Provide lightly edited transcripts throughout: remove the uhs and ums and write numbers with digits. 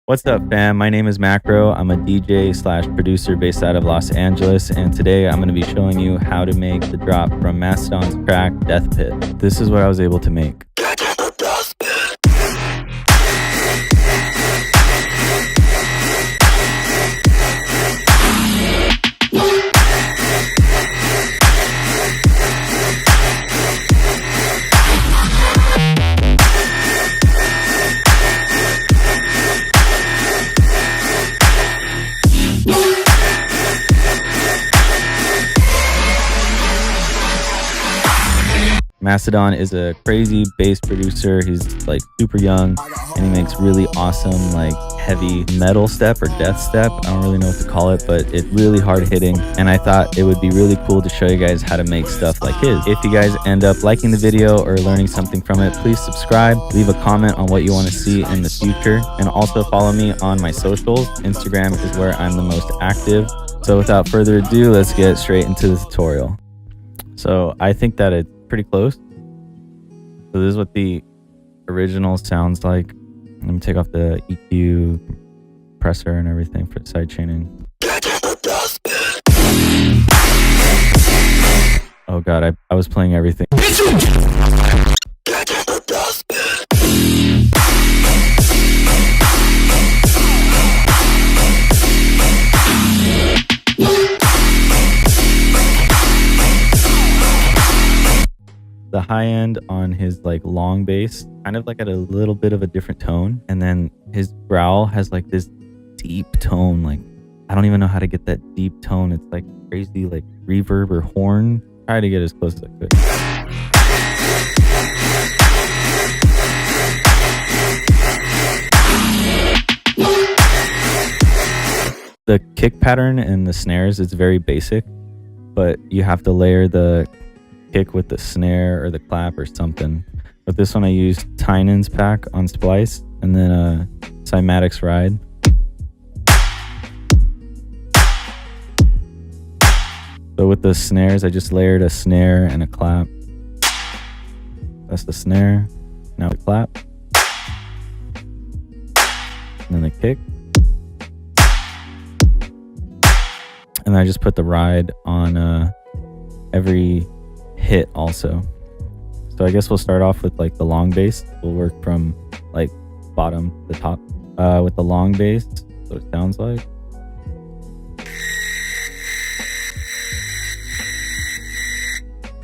What's up, fam? My name is Macro. I'm a DJ slash producer based out of Los Angeles, and today I'm going to be showing you how to make the drop from Mastadon's track Death Pit. This is what I was able to make. Mastadon is a crazy bass producer. He's like super young and he makes really awesome like heavy metal step or death step. I don't really know what to call it, but it's really hard hitting, and I thought it would be really cool to show you guys how to make stuff like his. If you guys end up liking the video or learning something from it, please subscribe, leave a comment on what you want to see in the future, and also follow me on my socials. Instagram is where I'm the most active. So without further ado, let's get straight into the tutorial. So I think that it's pretty close. So this is what the original sounds like. Let me take off the EQ compressor and everything for side chaining. Oh god, I was playing everything. The high end on his like long bass kind of like at a little bit of a different tone, and then his growl has like this deep tone. Like I don't even know how to get that deep tone. It's like crazy like reverb or horn. Try to get as close as I could. The kick pattern and the snares is very basic, but you have to layer the kick with the snare or the clap or something. But this one I used Tynan's pack on Splice and then a Cymatics ride. So with the snares, I just layered a snare and a clap. That's the snare. Now the clap. And then the kick. And then I just put the ride on every hit also. So I guess we'll start off with like the long bass. We'll work from like bottom to top with the long bass. So it sounds like.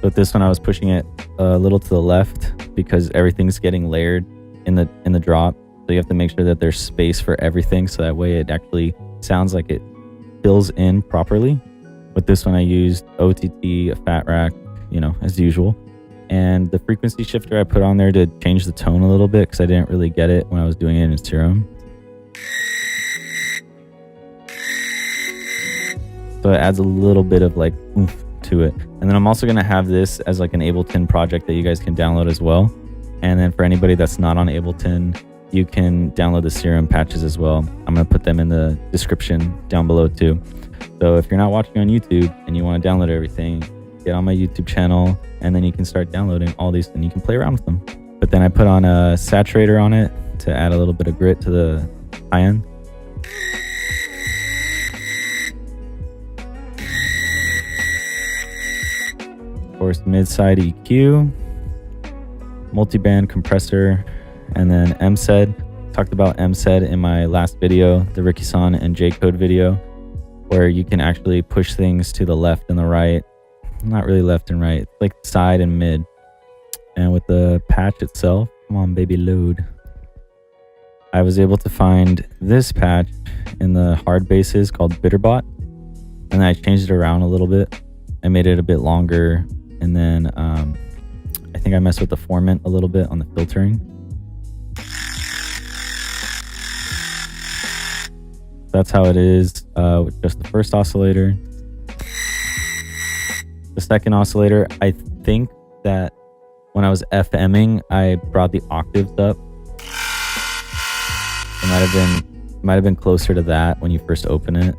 But this one I was pushing it a little to the left because everything's getting layered in the drop. So you have to make sure that there's space for everything, so that way it actually sounds like it fills in properly. With this one I used OTT, a fat rack, you know, as usual, and the frequency shifter I put on there to change the tone a little bit because I didn't really get it when I was doing it in Serum. So it adds a little bit of like oomph to it. And then I'm also going to have this as like an Ableton project that you guys can download as well. And then for anybody that's not on Ableton, you can download the Serum patches as well. I'm going to put them in the description down below too. So if you're not watching on YouTube and you want to download everything, get on my YouTube channel, and then you can start downloading all these and you can play around with them. But then I put on a saturator on it to add a little bit of grit to the high end. Of course, mid-side EQ, multi-band compressor, and then MSED. Talked about MSED in my last video, the Ricky San and J Code video, where you can actually push things to the left and the right. Not really left and right, like side and mid. And with the patch itself, come on baby, load. I was able to find this patch in the hard basses called Bitterbot, and I changed it around a little bit. I made it a bit longer, and then I think I messed with the formant a little bit on the filtering. That's how it is with just the first oscillator. The second oscillator, I think that when I was FMing, I brought the octaves up. It might have been closer to that when you first open it.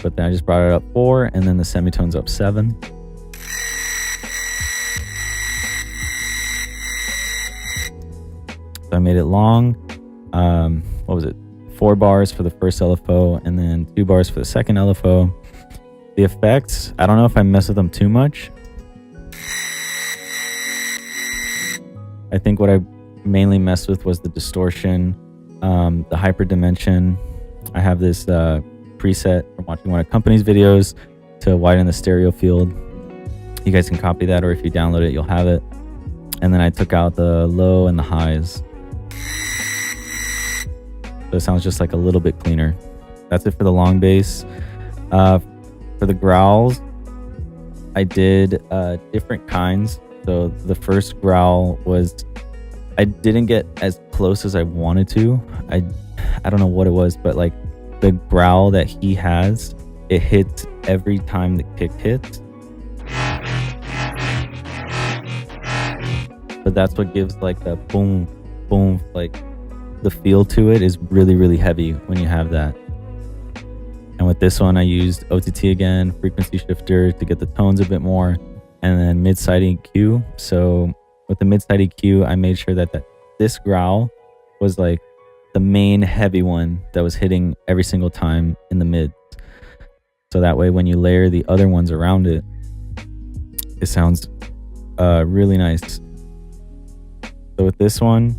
But then I just brought it up 4, and then the semitones up 7. So I made it long, what was it, 4 bars for the first LFO and then 2 bars for the second LFO. The effects, I don't know if I mess with them too much. I think what I mainly messed with was the distortion, the hyperdimension. I have this preset from watching one of company's videos to widen the stereo field. You guys can copy that, or if you download it, you'll have it. And then I took out the low and the highs. So it sounds just like a little bit cleaner. That's it for the long bass. For the growls, I did different kinds. So the first growl was, I didn't get as close as I wanted to. I don't know what it was, but like the growl that he has, it hits every time the kick hits. But that's what gives like the boom, boom, like the feel to it is really, really heavy when you have that. And with this one, I used OTT again, frequency shifter to get the tones a bit more, and then mid-side EQ. So with the mid-side EQ, I made sure that this growl was like the main heavy one that was hitting every single time in the mid. So that way, when you layer the other ones around it, it sounds really nice. So with this one,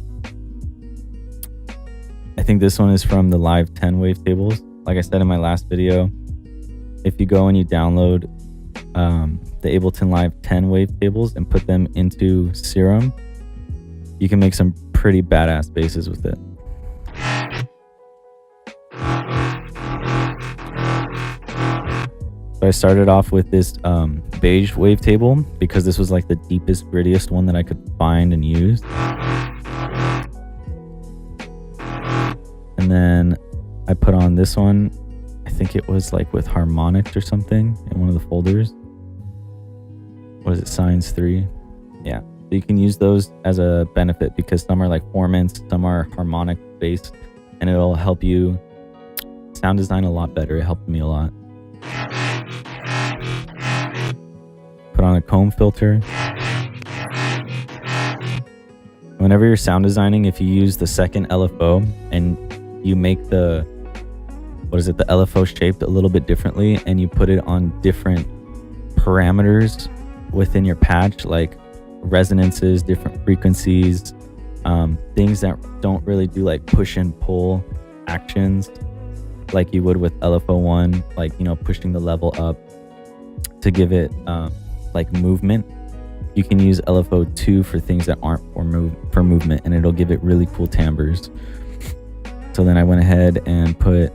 I think this one is from the Live 10 wavetables. Like I said in my last video, if you go and you download the Ableton Live 10 wavetables and put them into Serum, you can make some pretty badass basses with it. So I started off with this beige wavetable because this was like the deepest, grittiest one that I could find and use. And then I put on this one. I think it was like with harmonics or something in one of the folders. What is it, Science 3? Yeah, so you can use those as a benefit because some are like formants, some are harmonic based, and it'll help you sound design a lot better. It helped me a lot. Put on a comb filter. Whenever you're sound designing, if you use the second LFO and you make the LFO shaped a little bit differently and you put it on different parameters within your patch, like resonances, different frequencies, things that don't really do like push and pull actions like you would with LFO1, like, you know, pushing the level up to give it like movement. You can use LFO2 for things that aren't for movement, and it'll give it really cool timbres. So then I went ahead and put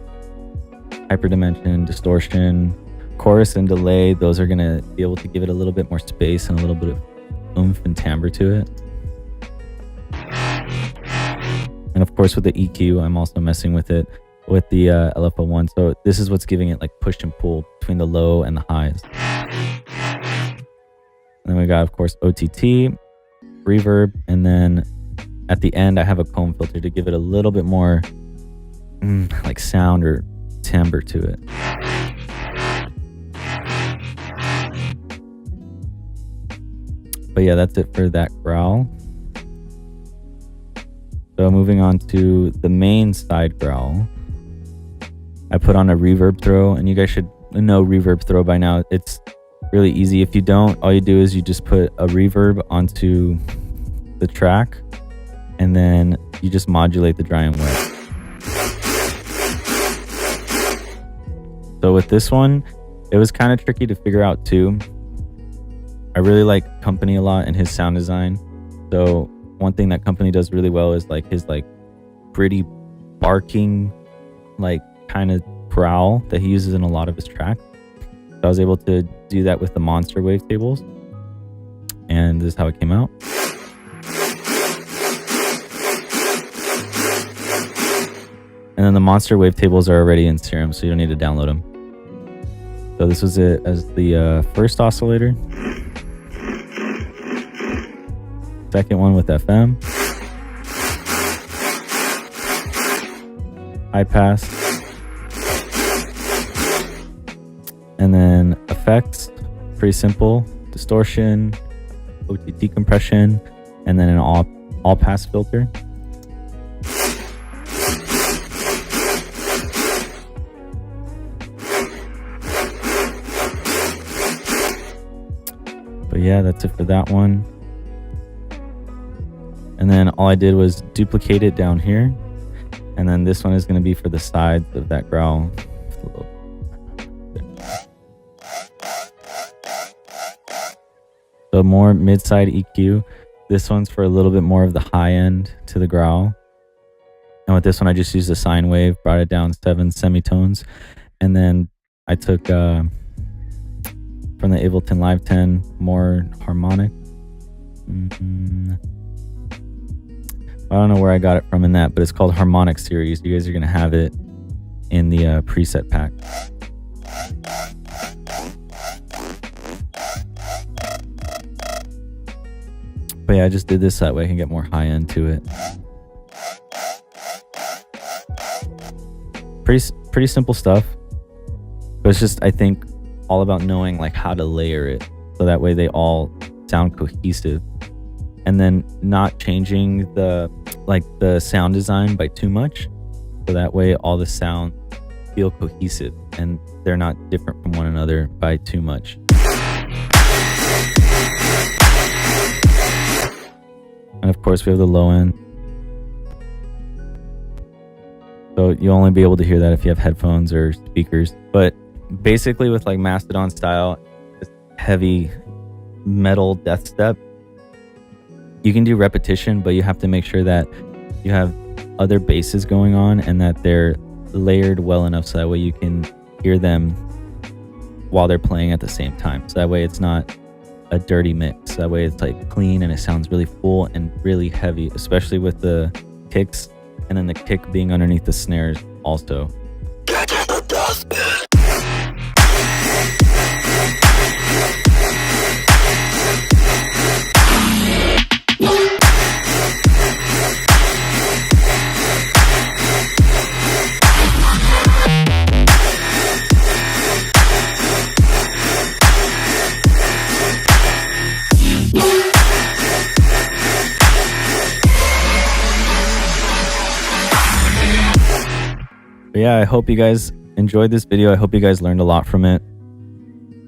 hyperdimension, distortion, chorus, and delay. Those are gonna be able to give it a little bit more space and a little bit of oomph and timbre to it. And of course with the EQ, I'm also messing with it with the LFO1. So this is what's giving it like push and pull between the low and the highs. And then we got, of course, OTT, reverb, and then at the end I have a comb filter to give it a little bit more like sound or timbre to it. But yeah, that's it for that growl. So moving on to the main side growl, I put on a reverb throw, and you guys should know reverb throw by now. It's really easy. If you don't, all you do is you just put a reverb onto the track, and then you just modulate the dry and wet. So with this one, it was kind of tricky to figure out too. I really like Company a lot and his sound design. So one thing that Company does really well is like his like pretty barking, like kind of growl that he uses in a lot of his tracks. So I was able to do that with the monster wavetables, and this is how it came out. And then the monster wavetables are already in Serum, so you don't need to download them. So this was it as the first oscillator. Second one with FM. High pass. And then effects, pretty simple. Distortion, OTT compression, and then an all pass filter. But yeah, that's it for that one. And then all I did was duplicate it down here. And then this one is going to be for the sides of that growl. So more mid-side EQ. This one's for a little bit more of the high end to the growl. And with this one, I just used a sine wave, brought it down 7 semitones. And then I took from the Ableton Live 10 more harmonic. I don't know where I got it from in that, but it's called Harmonic Series. You guys are going to have it in the preset pack. But yeah, I just did this that way I can get more high end to it. Pretty simple stuff. But it's just, I think, all about knowing like how to layer it. So that way they all sound cohesive. And then not changing the sound design by too much. So that way all the sounds feel cohesive and they're not different from one another by too much. And of course we have the low end. So you'll only be able to hear that if you have headphones or speakers. But basically with like Mastadon style, heavy metal death step, you can do repetition, but you have to make sure that you have other basses going on and that they're layered well enough so that way you can hear them while they're playing at the same time. So that way it's not a dirty mix. That way it's like clean and it sounds really full and really heavy, especially with the kicks and then the kick being underneath the snares also. But yeah, I hope you guys enjoyed this video. I hope you guys learned a lot from it.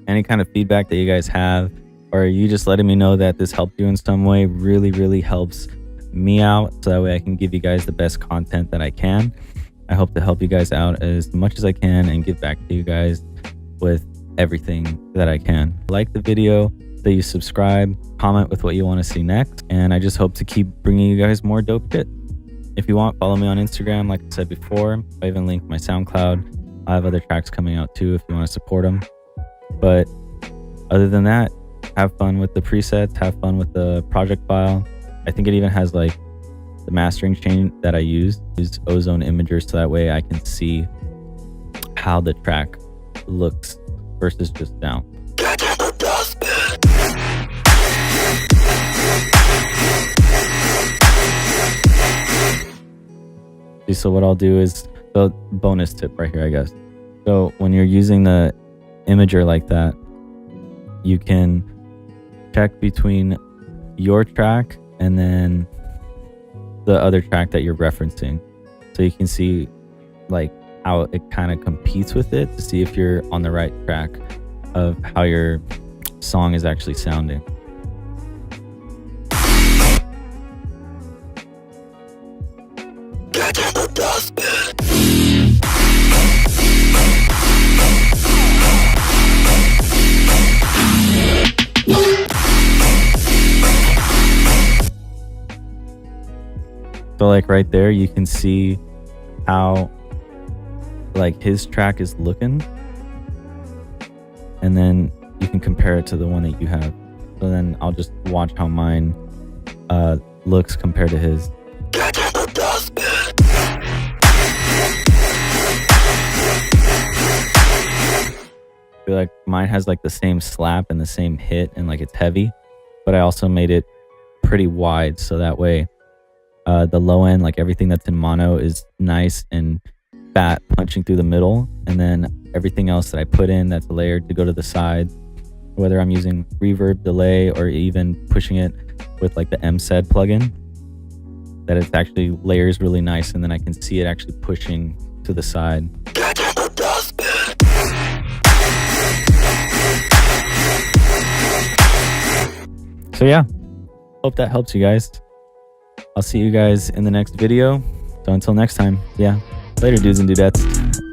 Any kind of feedback that you guys have, or you just letting me know that this helped you in some way, really helps me out. So that way I can give you guys the best content that I can. I hope to help you guys out as much as I can and give back to you guys with everything that I can. Like the video, that you subscribe, comment with what you want to see next. And I just hope to keep bringing you guys more dope shit. If you want, follow me on Instagram, like I said before. I even linked my SoundCloud. I have other tracks coming out too if you want to support them. But other than that, have fun with the presets, have fun with the project file. I think it even has like the mastering chain that I use Ozone Imager, so that way I can see how the track looks versus just sound. So what I'll do is, the bonus tip right here, I guess. So when you're using the imager like that, you can check between your track and then the other track that you're referencing. So you can see like how it kind of competes with it to see if you're on the right track of how your song is actually sounding. So like right there, you can see how like his track is looking, and then you can compare it to the one that you have. So then I'll just watch how mine looks compared to his. I feel like mine has like the same slap and the same hit and like it's heavy, but I also made it pretty wide so that way the low end, like everything that's in mono, is nice and fat punching through the middle, and then everything else that I put in that's layered to go to the side, whether I'm using reverb, delay, or even pushing it with like the MSED plugin, that it actually layers really nice, and then I can see it actually pushing to the side. So yeah, hope that helps you guys. I'll see you guys in the next video. So until next time, yeah, later dudes and dudettes.